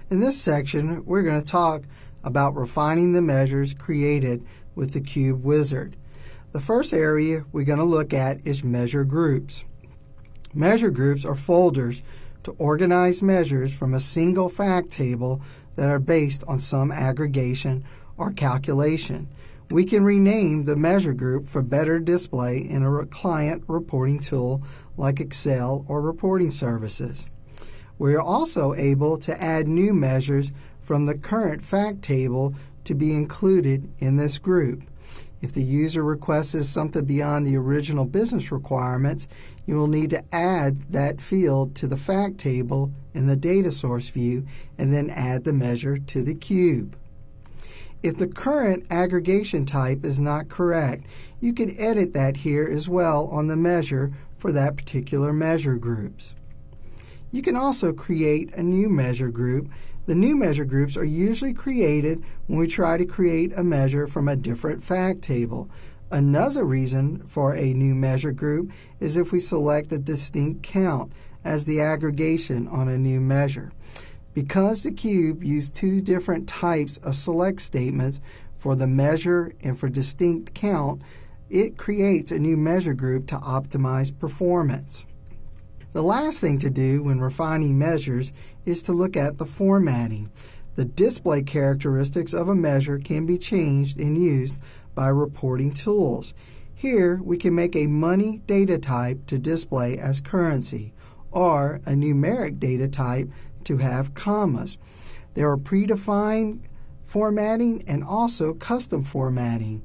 In this section, we're going to talk about refining the measures created with the Cube Wizard. The first area we're going to look at is measure groups. Measure groups are folders to organize measures from a single fact table that are based on some aggregation or calculation. We can rename the measure group for better display in a client reporting tool like Excel or reporting services. We are also able to add new measures from the current fact table to be included in this group. If the user requests something beyond the original business requirements, you will need to add that field to the fact table in the data source view and then add the measure to the cube. If the current aggregation type is not correct, you can edit that here as well on the measure for that particular measure groups. You can also create a new measure group. The new measure groups are usually created when we try to create a measure from a different fact table. Another reason for a new measure group is if we select a distinct count as the aggregation on a new measure. Because the cube used two different types of select statements for the measure and for distinct count, it creates a new measure group to optimize performance. The last thing to do when refining measures is to look at the formatting. The display characteristics of a measure can be changed and used by reporting tools. Here we can make a money data type to display as currency or a numeric data type to have commas. There are predefined formatting and also custom formatting.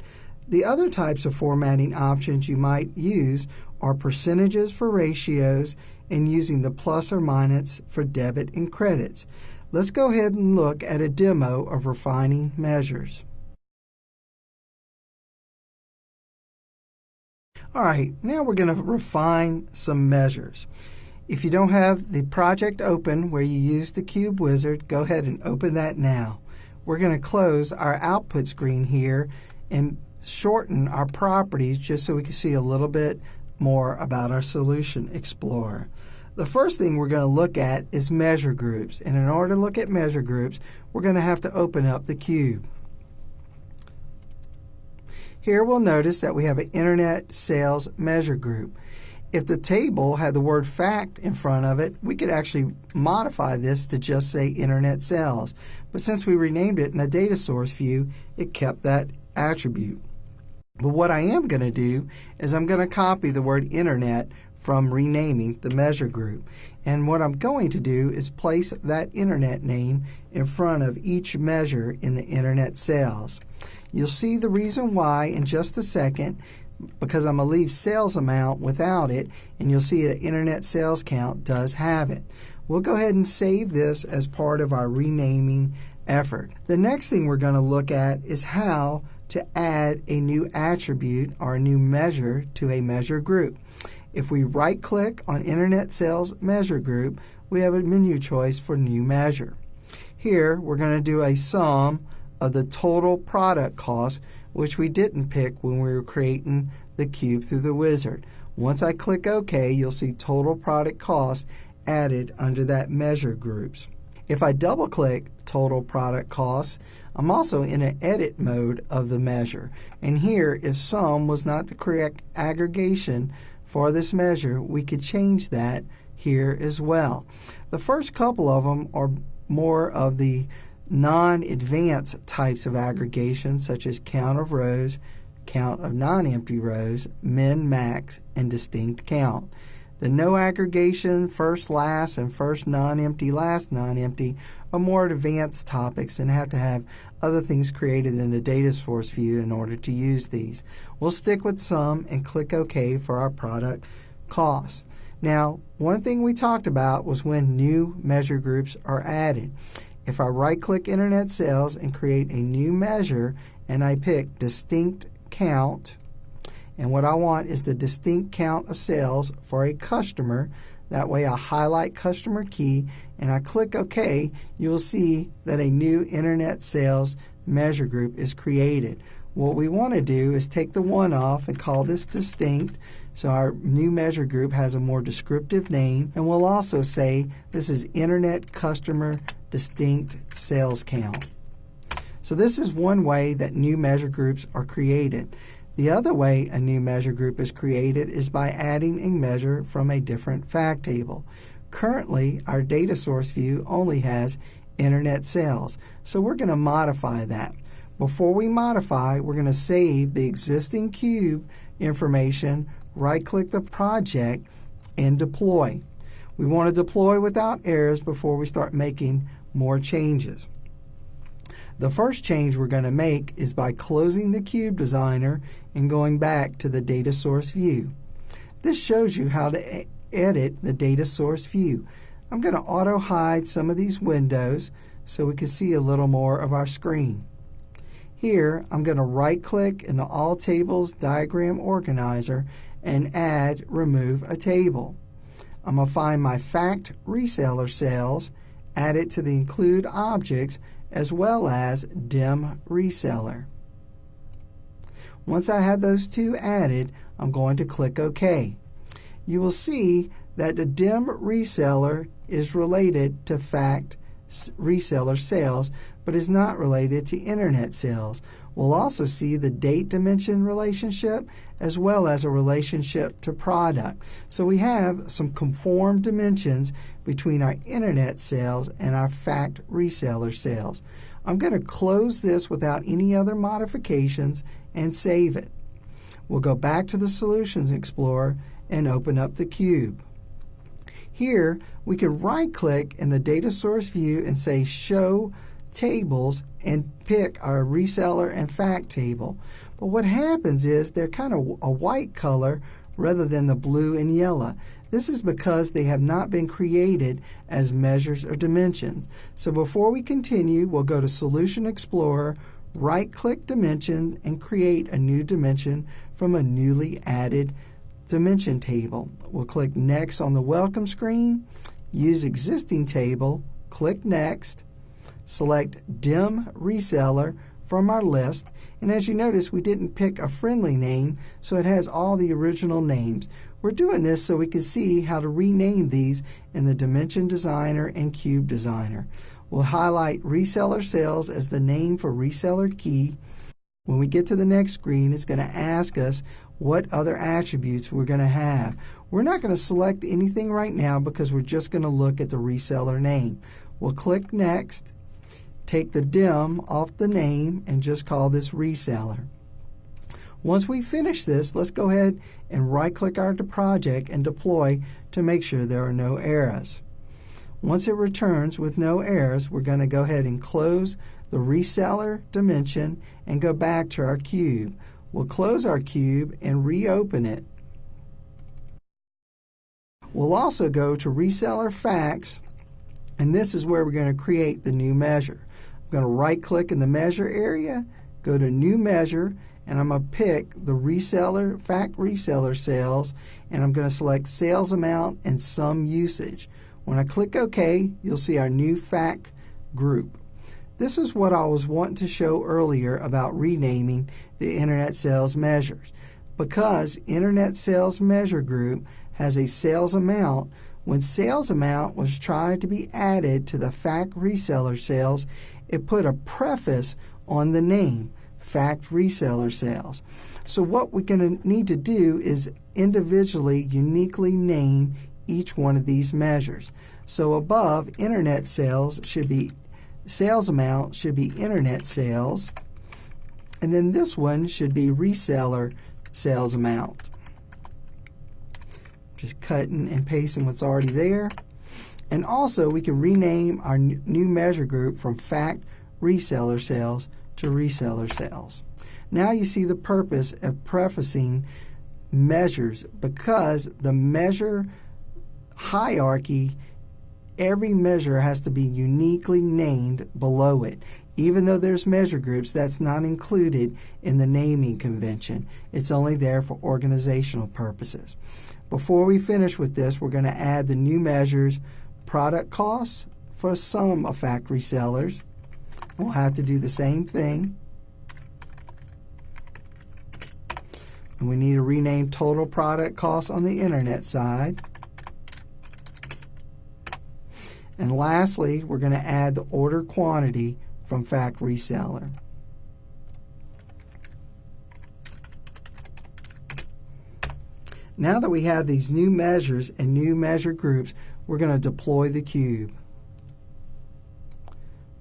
The other types of formatting options you might use are percentages for ratios and using the plus or minus for debit and credits. Let's go ahead and look at a demo of refining measures. Alright, now we're going to refine some measures. If you don't have the project open where you use the Cube Wizard, go ahead and open that now. We're going to close our output screen here and shorten our properties just so we can see a little bit more about our Solution Explorer. The first thing we're going to look at is measure groups, and in order to look at measure groups, we're going to have to open up the cube. Here we'll notice that we have an Internet Sales measure group. If the table had the word fact in front of it, we could actually modify this to just say Internet Sales. But since we renamed it in a data source view, it kept that attribute. But what I am going to do is I'm going to copy the word Internet from renaming the measure group. And what I'm going to do is place that Internet name in front of each measure in the Internet Sales. You'll see the reason why in just a second, because I'm going to leave sales amount without it, and you'll see the Internet Sales count does have it. We'll go ahead and save this as part of our renaming effort. The next thing we're going to look at is how to add a new attribute or a new measure to a measure group. If we right-click on Internet Sales Measure Group, we have a menu choice for New Measure. Here we're going to do a sum of the total product cost, which we didn't pick when we were creating the cube through the wizard. Once I click OK, you'll see total product cost added under that measure groups. If I double-click total product cost, I'm also in an edit mode of the measure. And here, if sum was not the correct aggregation for this measure, we could change that here as well. The first couple of them are more of the non-advanced types of aggregation, such as count of rows, count of non-empty rows, min, max, and distinct count. The no aggregation, first, last, and first non-empty, last non-empty are more advanced topics and have to have other things created in the data source view in order to use these. We'll stick with sum and click OK for our product cost. Now, one thing we talked about was when new measure groups are added. If I right-click Internet Sales and create a new measure and I pick distinct count, and what I want is the distinct count of sales for a customer. That way I highlight customer key and I click OK, you'll see that a new Internet Sales measure group is created. What we want to do is take the one off and call this distinct, so our new measure group has a more descriptive name, and we'll also say this is Internet Customer distinct sales count. So this is one way that new measure groups are created. The other way a new measure group is created is by adding a measure from a different fact table. Currently, our data source view only has internet sales, so we're going to modify that. Before we modify, we're going to save the existing cube information, right-click the project, and deploy. We want to deploy without errors before we start making more changes. The first change we're going to make is by closing the Cube Designer and going back to the data source view. This shows you how to edit the data source view. I'm going to auto hide some of these windows so we can see a little more of our screen. Here I'm going to right click in the All Tables Diagram Organizer and add Remove a Table. I'm going to find my fact reseller sales, add it to the Include Objects, as well as dim reseller. Once I have those two added, I'm going to click OK. You will see that the dim reseller is related to fact reseller sales, but is not related to internet sales. We'll also see the date dimension relationship as well as a relationship to product. So we have some conformed dimensions between our internet sales and our fact reseller sales. I'm going to close this without any other modifications and save it. We'll go back to the Solutions Explorer and open up the cube. Here we can right-click in the data source view and say Show Tables and pick our reseller and fact table. But what happens is they're kind of a white color rather than the blue and yellow. This is because they have not been created as measures or dimensions. So before we continue, we'll go to Solution Explorer, right-click Dimension, and create a new dimension from a newly added dimension table. We'll click Next on the welcome screen, use Existing Table, click Next, select Dim Reseller from our list, and as you notice, we didn't pick a friendly name, so it has all the original names. We're doing this so we can see how to rename these in the Dimension Designer and Cube Designer. We'll highlight Reseller Sales as the name for reseller key. When we get to the next screen, it's going to ask us what other attributes we're going to have. We're not going to select anything right now because we're just going to look at the reseller name. We'll click Next, take the dim off the name, and just call this reseller. Once we finish this, let's go ahead and right-click our project and deploy to make sure there are no errors. Once it returns with no errors, we're going to go ahead and close the reseller dimension and go back to our cube. We'll close our cube and reopen it. We'll also go to Reseller Facts, and this is where we're going to create the new measure. I'm going to right-click in the measure area, go to New Measure, and I'm going to pick the reseller, fact reseller sales, and I'm going to select sales amount and sum usage. When I click OK, you'll see our new fact group. This is what I was wanting to show earlier about renaming the Internet Sales Measures. Because Internet Sales Measure Group has a sales amount, when sales amount was tried to be added to the fact reseller sales, it put a preface on the name, fact reseller sales. So what we're going to need to do is individually, uniquely name each one of these measures. So above, Internet Sales should be sales amount should be internet sales, and then this one should be reseller sales amount. Just cutting and pasting what's already there. And also we can rename our new measure group from fact reseller sales to reseller sales. Now you see the purpose of prefacing measures, because the measure hierarchy, every measure has to be uniquely named below it. Even though there's measure groups, that's not included in the naming convention. It's only there for organizational purposes. Before we finish with this, we're going to add the new measures, product costs for some of fact resellers. We'll have to do the same thing. And we need to rename total product costs on the internet side. And lastly, we're going to add the order quantity from fact reseller. Now that we have these new measures and new measure groups, we're going to deploy the cube.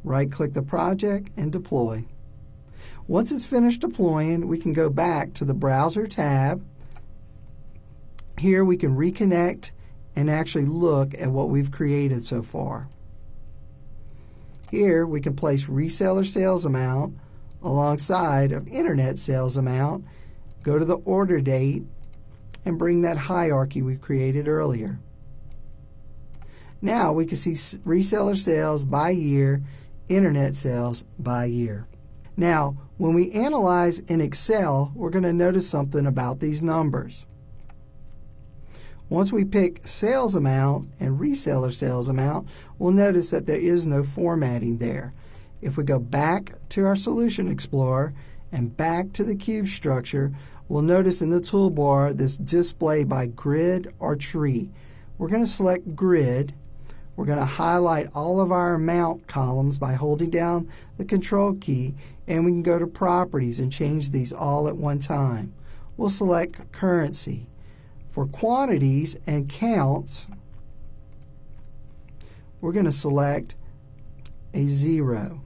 Right-click the project and deploy. Once it's finished deploying, we can go back to the Browser tab. Here we can reconnect and actually look at what we've created so far. Here we can place reseller sales amount alongside of internet sales amount, go to the order date, and bring that hierarchy we created earlier. Now we can see reseller sales by year, internet sales by year. Now, when we analyze in Excel, we're going to notice something about these numbers. Once we pick sales amount and reseller sales amount, we'll notice that there is no formatting there. If we go back to our Solution Explorer and back to the cube structure, we'll notice in the toolbar this display by grid or tree. We're going to select grid. We're going to highlight all of our amount columns by holding down the Control key, and we can go to Properties and change these all at one time. We'll select Currency. For quantities and counts, we're going to select a 0.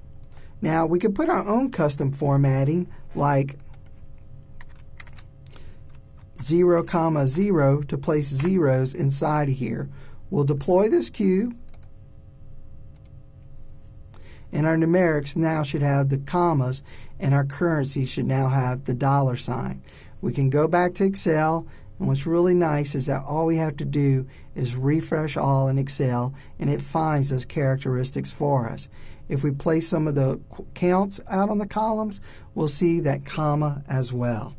Now we can put our own custom formatting like 0, 0 to place zeros inside of here. We'll deploy this cube, and our numerics now should have the commas, and our currency should now have the $sign. We can go back to Excel, and what's really nice is that all we have to do is refresh all in Excel, and it finds those characteristics for us. If we place some of the counts out on the columns, we'll see that comma as well.